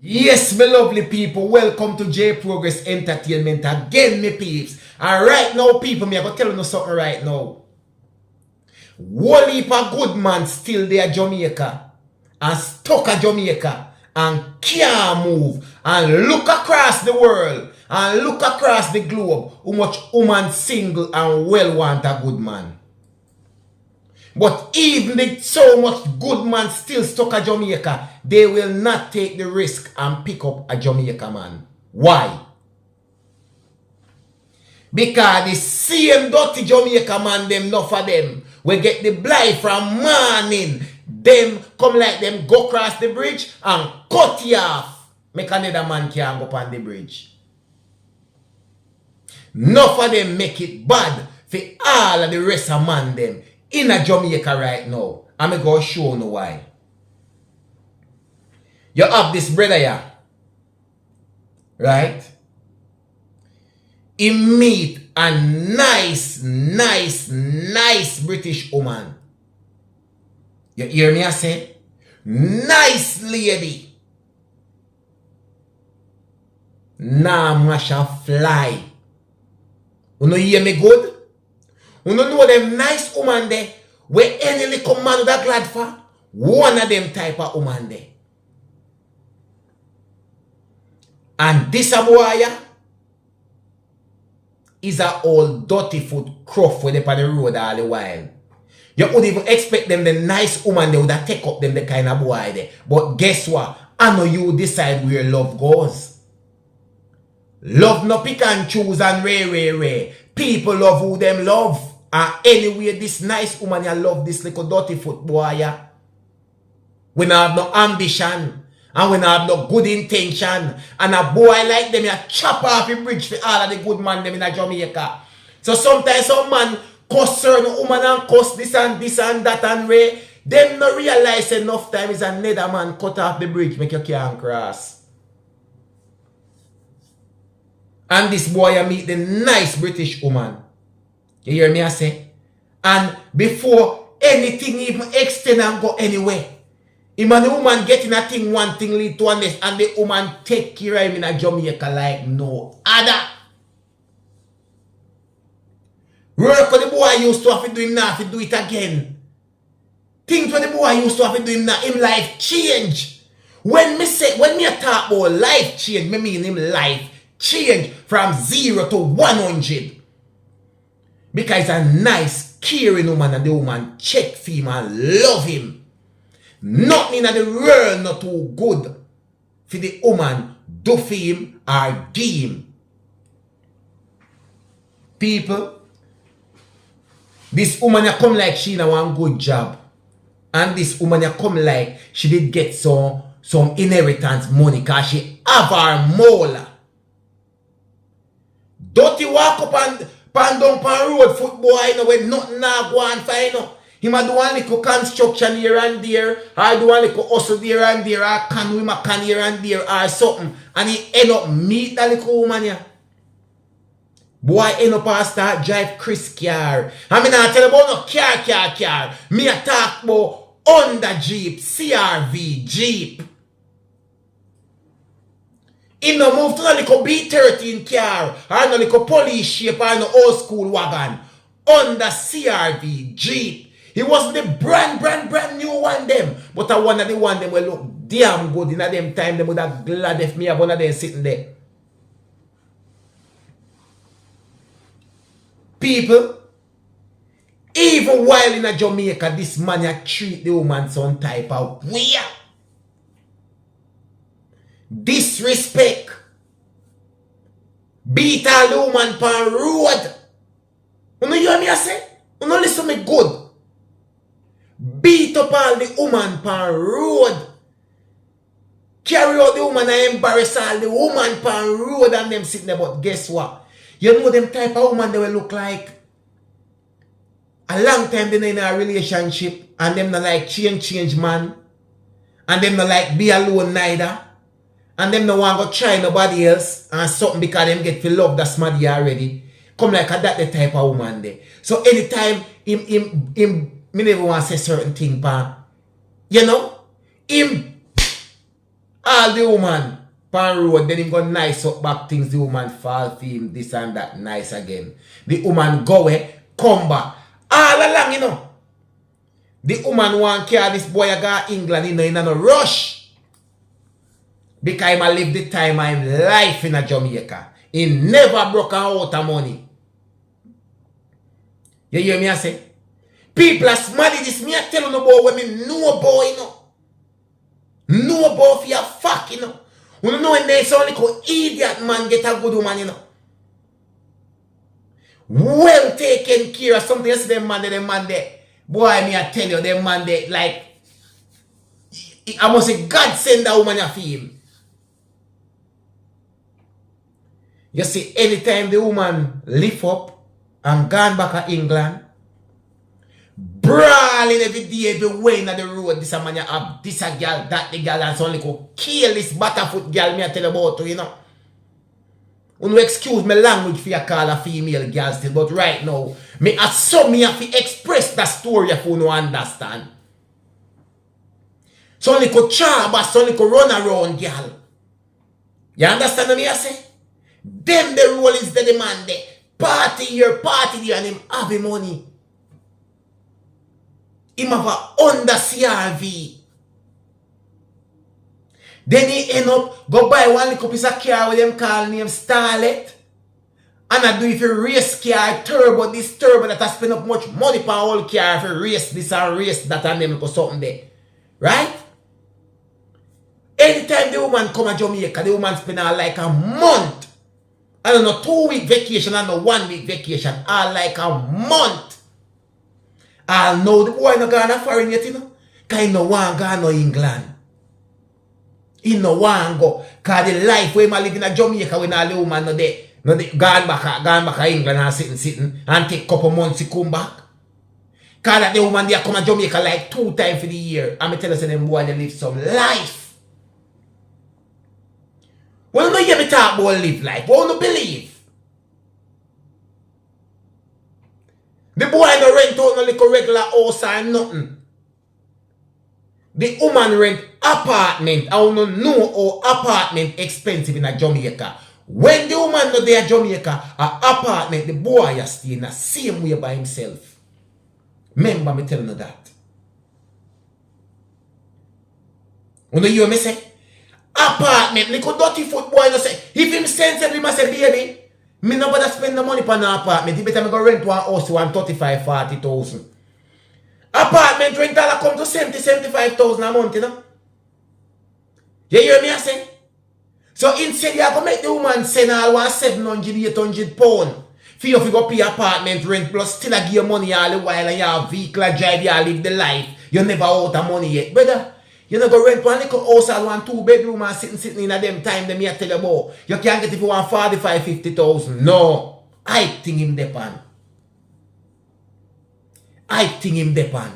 Yes, my lovely people, welcome to J Progress Entertainment again, me peeps. And right now, people, me I go tell you something right now. Whole heap of good man still there Jamaica and stuck at Jamaica and can't move and look across the world and look across the globe how much woman single and well want a good man. But even with so much good man still stuck at Jamaica, they will not take the risk and pick up a Jamaica man. Why? Because the same dirty Jamaica man, them enough for them, will get the blight from morning. Them come like them go across the bridge and cut you off. Make another man can't go on the bridge. Enough of them make it bad for all of the rest of man them in a Jamaica right now. I'm going to show you why. You have this brother here, right? He meet a nice British woman. You hear me I say? Nice lady. Nah, masha fly. You know hear me good? You know them nice woman there, where any little man that glad for, one of them type of woman there. And this boy is a old dirty foot cruff when they on the road all the while. You would even expect them, the nice woman, they would have take up them the kind of boy there. But guess what? I know you decide where love goes. Love no pick and choose and rare. People love who them love. And anyway, this nice woman, you love this little dirty foot boy. Yeah? We not have no ambition. And we not have no good intention. And a boy like them, you chop off the bridge for all of the good man them in a Jamaica. So sometimes some man cuss certain woman and cuss this and that and way. Them no realize enough time is another man cut off the bridge make you can't cross. And this boy you meet the nice British woman. You hear me I say? And before anything even extend and go anywhere, him and the woman getting a thing, one thing lead to another, and the woman take care of him in a Jamaica like no other. Work what the boy used to have to do him now, have to do it again. Things what the boy used to have to do him now, him life change. When me talk about life change, me mean him life change from 0 to 100. Because a nice, caring woman and the woman check for him and love him. Nothing in the world not too good for the woman do for him or him. People, this woman ya come like she in a one good job. And this woman ya come like she did get some inheritance money because she have her molar. Dirty walk up and down pan road football, you know, with nothing now go on for, you know. He might do one little construction here and there, or do one little hustle there and there, or can him a can here and there, or something. And he end up meet that little woman here. Boy end up and start drive Chris car. I mean, I tell you about no car. Me a talk about Honda Jeep, CRV Jeep. He no move to a little B13 car, or no little police shape, or no old school wagon. Honda CRV Jeep. He wasn't the brand new one them. But I one of the one them will look damn good in a them time. They would have glad if me have one of them sitting there. People, even while in a Jamaica, this man ya treat the woman some type of weird. Disrespect. Beat all the woman pan road. You know hear me I say? You know listen me good. Beat up all the woman pan road. Carry out the woman and embarrass all the woman pan road and them sitting there. But guess what? You know them type of woman they will look like a long time they in a relationship and them not like change man. And them not like be alone neither. And them no want to try nobody else and something because them get to love that smarty already. Come like that the type of woman there. So anytime me never want to say certain thing, pa. You know? Him All the woman pan road, then him go nice up back things, the woman fall for him, this and that, nice again. The woman go away, come back. All along, you know. The woman want carry this boy go England, you know, in a rush. Because I live the time of life in a Jamaica. He never broke out of money. You hear me I say? People are smart this. Me I tell you about when me know about, you know. Know about for your fuck, you know. You know when there's only an idiot man get a good woman, you know. Well taken care of something else, them man there. Boy, me I tell you, them man there, like, I must say God send that woman for him. You see, anytime the woman lift up and gone back to England, brawling every day, every way in the road, this a man you have, this a girl, that the girl, and so only go kill this butterfoot girl me I tell you about, you know. You excuse my language for you call a female girl still, but right now, me assume me have to express that story if you no understand. So only go charm, so only go run around girl. You understand what me I say? Them the role is the demand there. Party here, party there, and him have the money. Him have a under CRV. Then he end up go buy one little piece of car with them call name Starlet. And I do if you race car turbo, this turbo that I spend up much money for whole car if you race this and race that and them go something there. Right? Anytime the woman come to Jamaica, the woman spend like a month. I don't know, 2-week vacation and a 1-week vacation. All like a month. I know the boy no gonna foreign yet, you know. Cause he no want go no England. He no want go. Cause the life where I live in a Jamaica when all the woman no there. No they gone back to England and sitting and take a couple months to come back. Cause that the woman there come to Jamaica like 2 times for the year. And I tell us them boy they live some life. Well, no hear me talk about live life. Well, no believe. The boy no rent out no little regular house or nothing. The woman rent apartment. I don't know how apartment expensive in a Jamaica. When the woman no there Jamaica, a apartment, the boy is stay in the same way by himself. Remember me telling you that. You know you me say? Apartment, little dirty foot boy no say, if him sensible, he must say, baby, me no bother spend the money for an apartment. He better me go rent one house to 135,000-40,000. Apartment rental come to 70,000-75,000 a month, you know. You hear me I say? So instead you have to make the woman send all 700-800 pounds for you to go pay apartment rent plus still give you money all the while and you have vehicle drive, you live the life. You never out of money yet, brother. You know go rent one little house and one 2-bedroom and sitting in a them time them here tell you about. You can't get it for 145,000-50,000. No. I think him depend. I think him depend.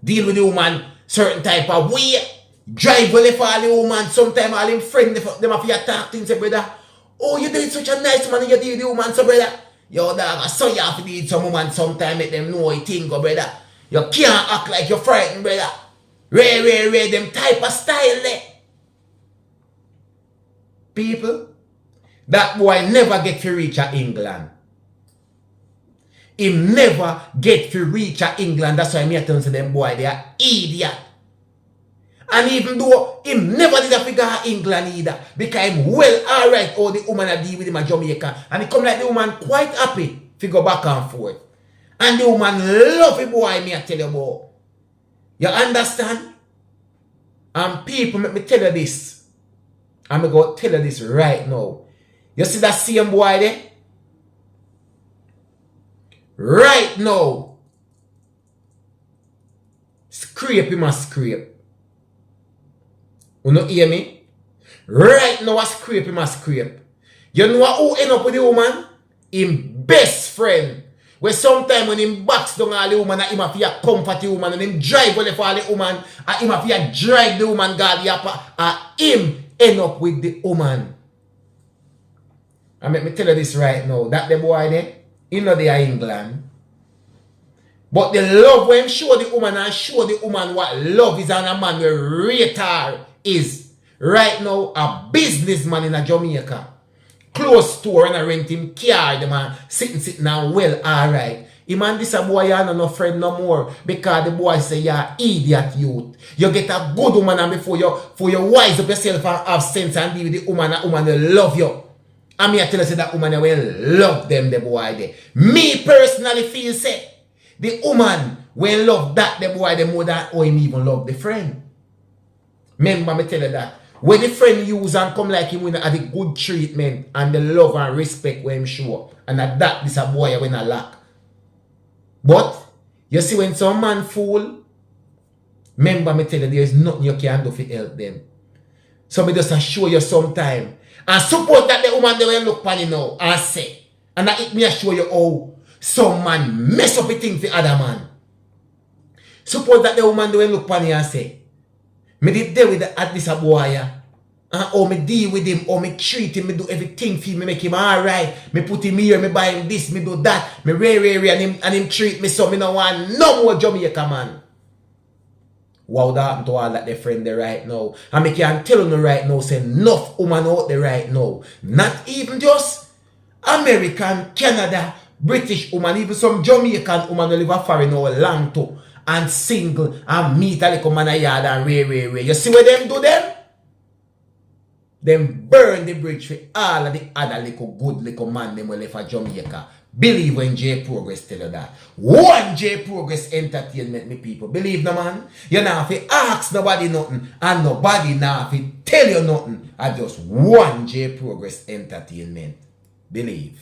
Deal with the woman certain type of way. Drive well for all the woman. Sometimes all them friends them have to talk things say brother. Oh you did such a nice man and you deal with the woman so brother. Yo dog so you have to deal with some woman sometime make them know you think go brother. You can't act like you're frightened brother. Ray, them type of style there. People, that boy never get to reach a England. Him never get to reach a England. That's why me tell them boy they are idiot. And even though him never did a figure England either, because him well alright how the woman a deal with him at Jamaica. And he come like the woman quite happy to go back and forth. And the woman love the boy me I tell you about. You understand? And people, let me tell you this. I'm going to tell you this right now. You see that same boy there? Right now. Scrape him a scrape. You know hear me? Right now a scrape him a scrape. You know who end up with the woman? Him best friend. Where sometimes when him box down all the woman, him have to comfort the woman, and him drive well for all the woman, and him have to drive the woman guard the upper, and him end up with the woman. And let me tell you this right now, that the boy there, he know they are England. But the love when him show the woman and show the woman what love is, and a man will rate her is right now a businessman in a Jamaica. Close store and I rent him car. The man sitting now well, alright. He man this a boy you no friend no more because the boy say you're idiot youth. You get a good woman and before you wise up yourself and have sense and deal with the woman will love you. And me I tell you say that woman will love them the boy there. Me personally feel say the woman will love that the boy the more than how him even love the friend. Remember me tell you that. When the friend use and come like him with the good treatment and the love and respect when him show. And at that this a boy when I lack. But you see when some man fool, remember me tell you there is nothing you can do to help them. So me just show you sometime. And suppose that the woman they will look upon you now and say. And that it me show you how some man mess up a thing for other man. Suppose that the woman they will look upon you and say. Me did deal with at this boy, or me deal with him, or me treat him, me do everything for him, me make him alright. Me put him here, me buy him this, me do that, me and him treat me so me no want no more Jamaica man. Wow, that happened to all that they friend there right now. And me can tell you right now, say enough woman out there right now. Not even just American, Canada, British woman, even some Jamaican woman who live a foreign or long too. And single and meet a little man a yard and ray. You see what them do them? Them burn the bridge for all of the other good little man them will left for Jamaica. Believe when J Progress tell you that. One J Progress Entertainment, me people. Believe no man. You not have to ask nobody nothing and nobody not have to tell you nothing. I just one J Progress Entertainment. Believe.